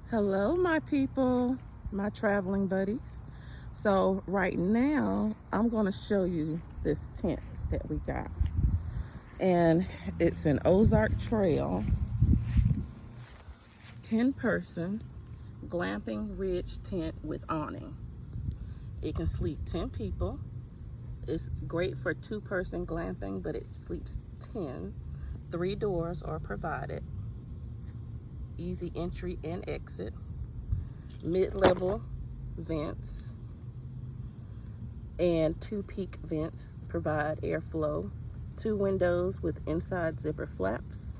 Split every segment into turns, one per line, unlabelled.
Hello, my people, my traveling buddies. So, right now, I'm going to show you this tent that we got. And it's an Ozark Trail 10-person glamping ridge tent with awning. It can sleep 10 people. It's great for 2-person glamping, but it sleeps 10. 3 doors are provided. Easy entry and exit. Mid-level vents and 2 peak vents provide airflow. 2 windows with inside zipper flaps.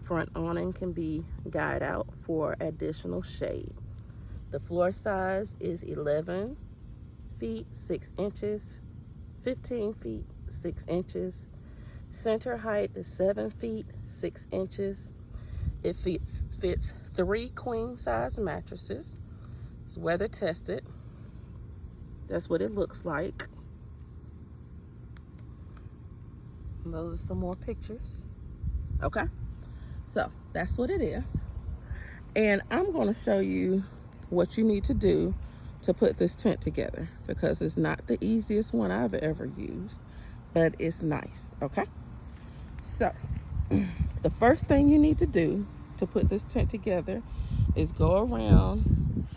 Front awning can be guyed out for additional shade. The floor size is 11 feet 6 inches, 15 feet 6 inches. Center height is 7 feet 6 inches. It fits 3 queen size mattresses. It's weather tested. That's what it looks like. And those are some more pictures. Okay, so that's what it is. And I'm going to show you what you need to do to put this tent together, because it's not the easiest one I've ever used, but it's nice. Okay, so the first thing you need to do to put this tent together is go around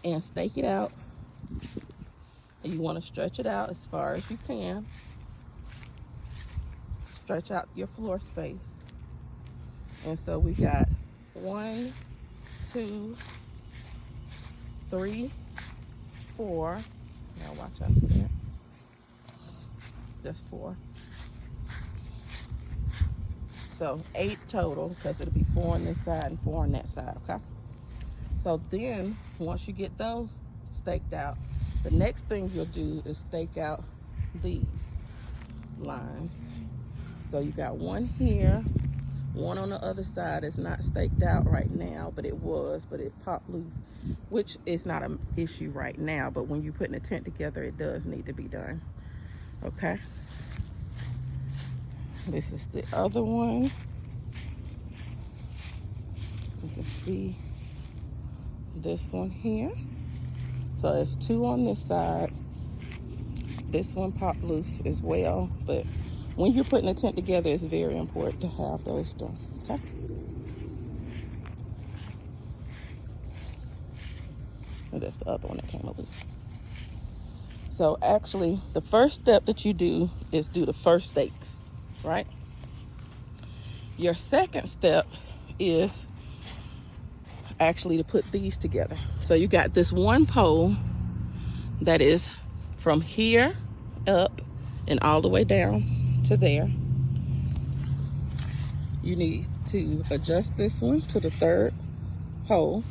and stake it out. You want to stretch it out as far as you can. Stretch out your floor space. And so we got 1, 2, 3, 4. Now watch out for that. That's 4. So 8 total, because it'll be 4 on this side and 4 on that side, okay? So then, once you get those staked out, the next thing you'll do is stake out these lines. So you got 1 here, 1 on the other side. It's not staked out right now, but it was, but it popped loose, which is not an issue right now, but when you're putting a tent together, it does need to be done, okay? This is the other one. You can see this one here. So it's 2 on this side. This one popped loose as well, but when you're putting a tent together, it's very important to have those done, okay? And that's the other one that came loose. So actually, the first step that you do is do the first stakes, right? Your second step is actually to put these together. So you got this 1 pole that is from here up and all the way down to there. You need to adjust this one to the 3rd hole.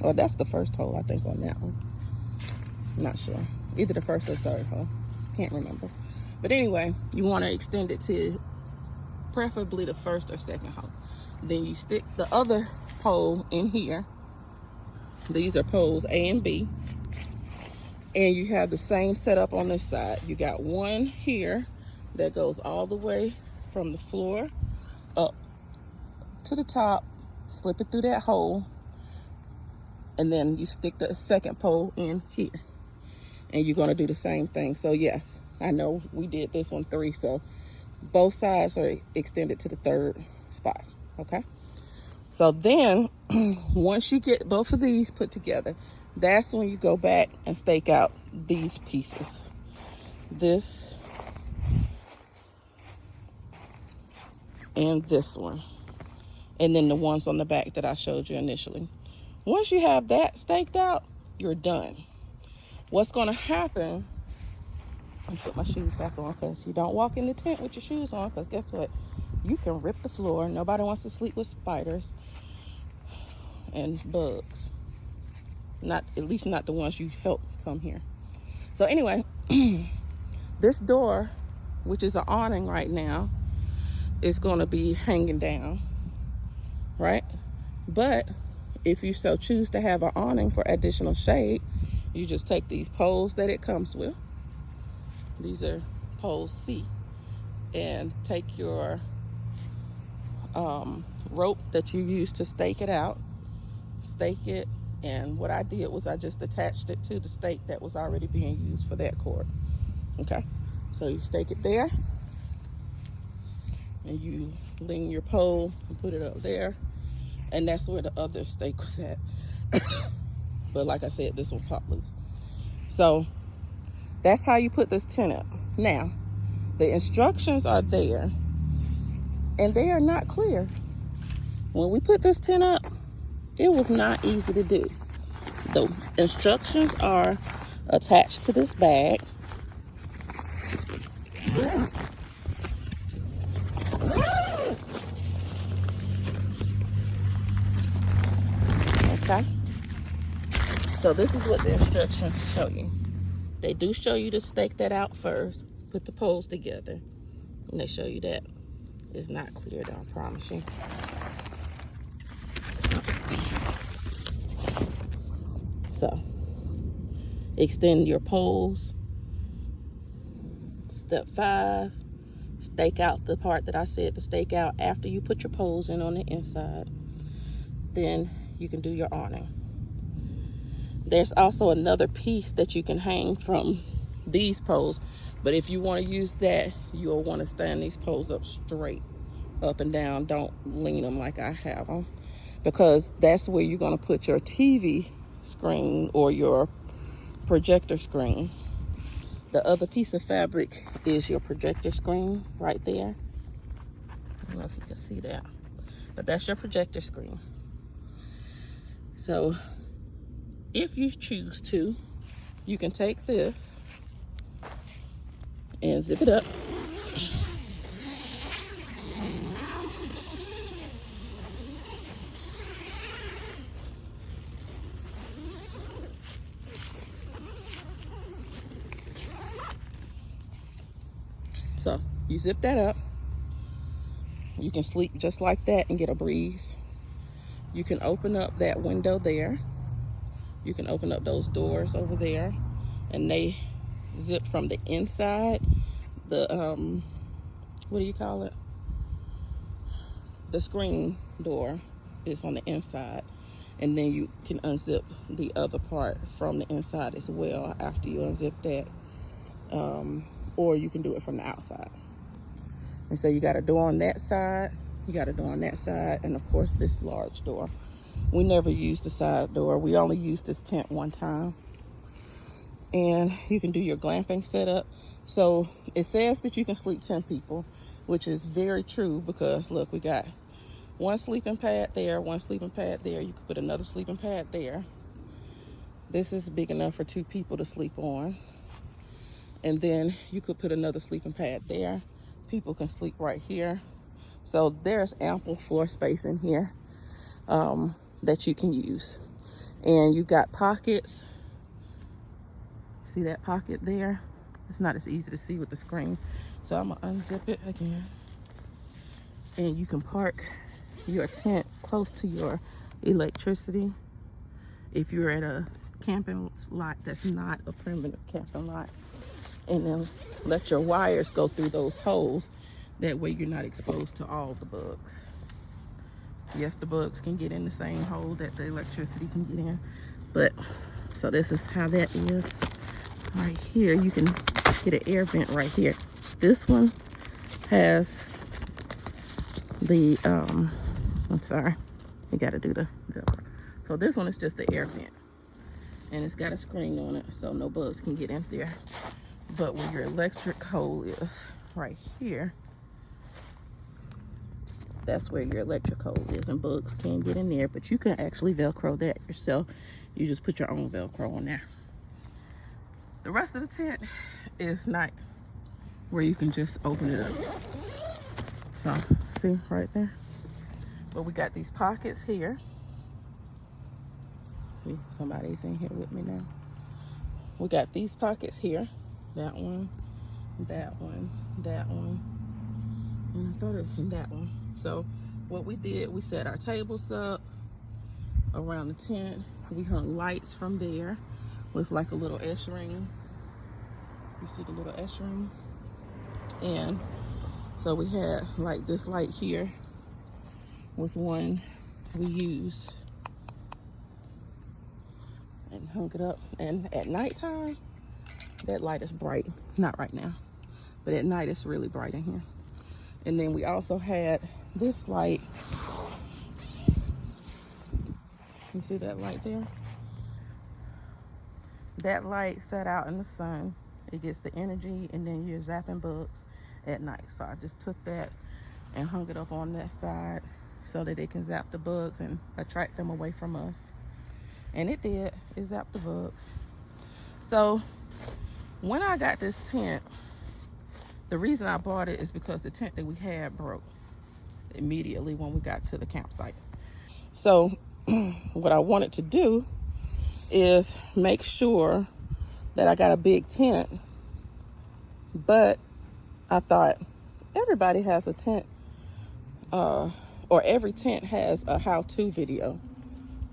Well, that's the 1st hole, I think, on that one. I'm not sure. Either the 1st or 3rd hole. Can't remember. But anyway, you want to extend it to preferably the 1st or 2nd hole. Then you stick the other pole in here. These are poles A and B. And you have the same setup on this side. You got 1 here that goes all the way from the floor up to the top, slip it through that hole, and then you stick the 2nd pole in here. And you're going to do the same thing. So yes, I know we did this one 3, so both sides are extended to the 3rd spot, okay? So then, once you get both of these put together, that's when you go back and stake out these pieces. This and this one. And then the ones on the back that I showed you initially. Once you have that staked out, you're done. What's going to happen, I'll put my shoes back on, because you don't walk in the tent with your shoes on, because guess what? You can rip the floor. Nobody wants to sleep with spiders and bugs. Not, at least not the ones you help come here. So anyway, this door, which is an awning right now, is going to be hanging down, right? But if you so choose to have an awning for additional shade, you just take these poles that it comes with. These are pole C, and take your rope that you use to stake it out, stake it. And what I did was I just attached it to the stake that was already being used for that cord. Okay, so you stake it there, and you lean your pole and put it up there, and that's where the other stake was at. But like I said, this one popped loose. So that's how you put this tent up. Now, the instructions are there, and they are not clear. When we put this tent up, it was not easy to do. The instructions are attached to this bag. Okay, so this is what the instructions show you. They do show you to stake that out first, put the poles together, and they show you that it's not clear, I promise you. So extend your poles. Step 5, stake out the part that I said to stake out after you put your poles in on the inside. Then you can do your awning. There's also another piece that you can hang from these poles, but if you want to use that, you'll want to stand these poles up straight, up and down. Don't lean them like I have them, because that's where you're going to put your TV screen or your projector screen. The other piece of fabric is your projector screen right there. I don't know if you can see that, but that's your projector screen. So if you choose to, you can take this and zip it up. So you zip that up. You can sleep just like that and get a breeze. You can open up that window there. You can open up those doors over there, and they zip from the inside. The what do you call it? The screen door is on the inside, and then you can unzip the other part from the inside as well after you unzip that, or you can do it from the outside. And so you got a door on that side, you got a door on that side, and of course this large door. We never used the side door. We only used this tent one time. And you can do your glamping setup. So it says that you can sleep 10 people, which is very true, because look, we got one sleeping pad there, one sleeping pad there. You could put another sleeping pad there. This is big enough for 2 people to sleep on. And then you could put another sleeping pad there. People can sleep right here. So there's ample floor space in here that you can use. And you've got pockets. See that pocket there? It's not as easy to see with the screen. So I'm gonna unzip it again. And you can park your tent close to your electricity. If you're at a camping lot that's not a primitive camping lot. And then let your wires go through those holes. That way you're not exposed to all the bugs. Yes, the bugs can get in the same hole that the electricity can get in. But, so this is how that is. Right here, you can get an air vent right here. This one has the, I'm sorry, you gotta do the so this one is just the air vent. And it's got a screen on it, so no bugs can get in there. But where your electric hole is, right here, that's where your electric hole is, and bugs can get in there, but you can actually Velcro that yourself. You just put your own Velcro on there. The rest of the tent is not where you can just open it up. So, see right there? But we got these pockets here. See, somebody's in here with me now. We got these pockets here. That one, that one, that one, and I thought it was in that one. So what we did, we set our tables up around the tent. We hung lights from there with like a little S-ring. You see the little S-ring? And so we had like this light here was one we used hung it up. And at nighttime, that light is bright. Not right now, but at night it's really bright in here. And then we also had this light. You see that light there? That light sat out in the sun. It gets the energy, and then you're zapping bugs at night. So I just took that and hung it up on that side so that it can zap the bugs and attract them away from us. And it did. It zapped the bugs. So when I got this tent, the reason I bought it is because the tent that we had broke immediately when we got to the campsite. So what I wanted to do is make sure that I got a big tent, but I thought everybody has a tent, or every tent has a how-to video.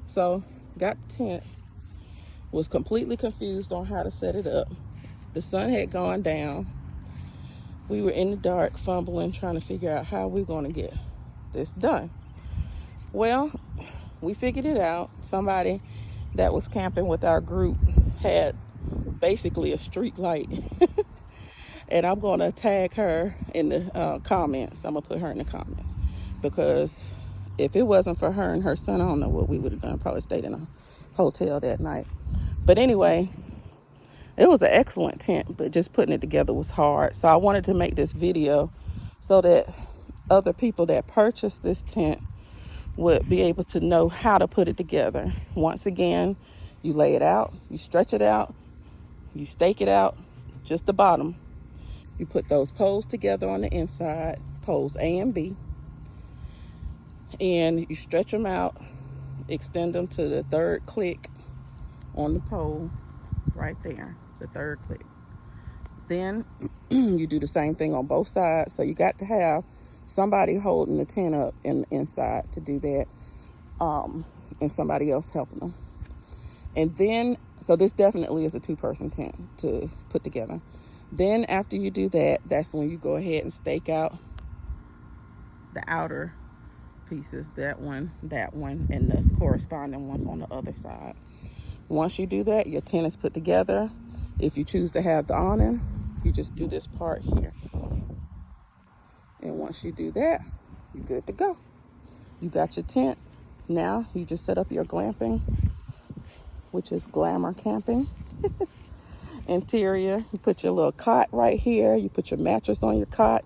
So got the tent, was completely confused on how to set it up. The sun had gone down. We were in the dark, fumbling, trying to figure out how we're going to get this done. Well, we figured it out. Somebody that was camping with our group had basically a street light. And I'm going to tag her in the comments. I'm going to put her in the comments, because if it wasn't for her and her son, I don't know what we would have done. Probably stayed in a hotel that night. But anyway, it was an excellent tent, but just putting it together was hard. So I wanted to make this video so that other people that purchased this tent would be able to know how to put it together. Once again, you lay it out, you stretch it out, you stake it out, just the bottom. You put those poles together on the inside, poles A and B, and you stretch them out, extend them to the third click on the pole right there, the third click. Then you do the same thing on both sides. So you got to have somebody holding the tent up in the inside to do that, and somebody else helping them. And then, so this definitely is a two-person tent to put together. Then after you do that, that's when you go ahead and stake out the outer pieces, that one, and the corresponding ones on the other side. Once you do that, your tent is put together. If you choose to have the awning, you just do this part here. And once you do that, you're good to go. You got your tent. Now you just set up your glamping, which is glamour camping. Interior, you put your little cot right here. You put your mattress on your cot.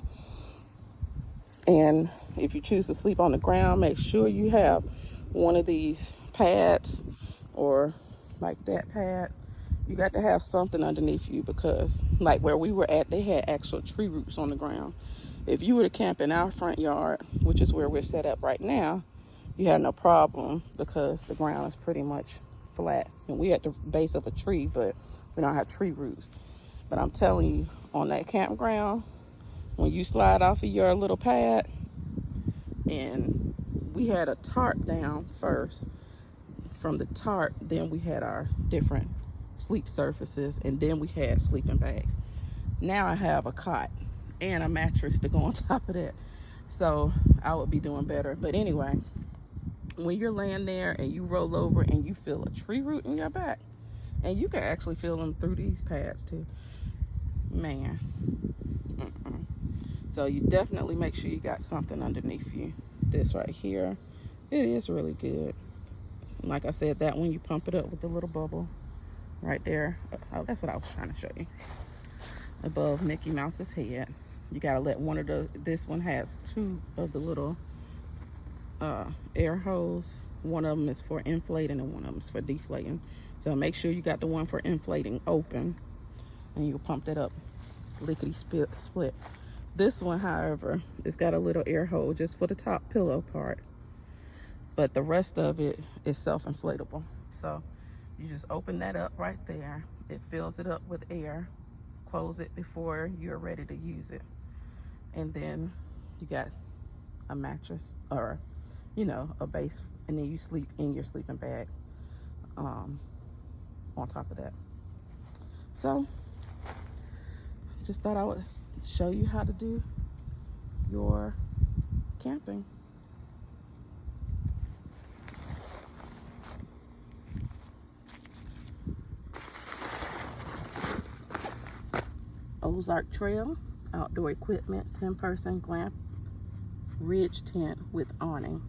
And if you choose to sleep on the ground, make sure you have one of these pads, or like that pad. You got to have something underneath you, because like where we were at, they had actual tree roots on the ground. If you were to camp in our front yard, which is where we're set up right now, you have no problem, because the ground is pretty much flat. And we at the base of a tree, but we don't have tree roots. But I'm telling you, on that campground, when you slide off of your little pad, and we had a tarp down first. From the tarp, then we had our different sleep surfaces, and then we had sleeping bags. Now I have a cot and a mattress to go on top of that. So I would be doing better. But anyway, when you're laying there and you roll over and you feel a tree root in your back, and you can actually feel them through these pads too, man. So you definitely make sure you got something underneath you. This right here, it is really good. And like I said, that one, you pump it up with the little bubble right there. Oh, that's what I was trying to show you. Above Mickey Mouse's head. You gotta let one of this one has two of the little air holes. One of them is for inflating and one of them is for deflating. So make sure you got the one for inflating open, and you pump that up lickety split. This one, however, it's got a little air hole just for the top pillow part, but the rest of it is self-inflatable. So you just open that up right there. It fills it up with air. Close it before you're ready to use it. And then you got a mattress, or, you know, a base, and then you sleep in your sleeping bag on top of that. So just thought I would show you how to do your camping. Ozark Trail outdoor equipment 10-person Glamp Ridge tent with awning.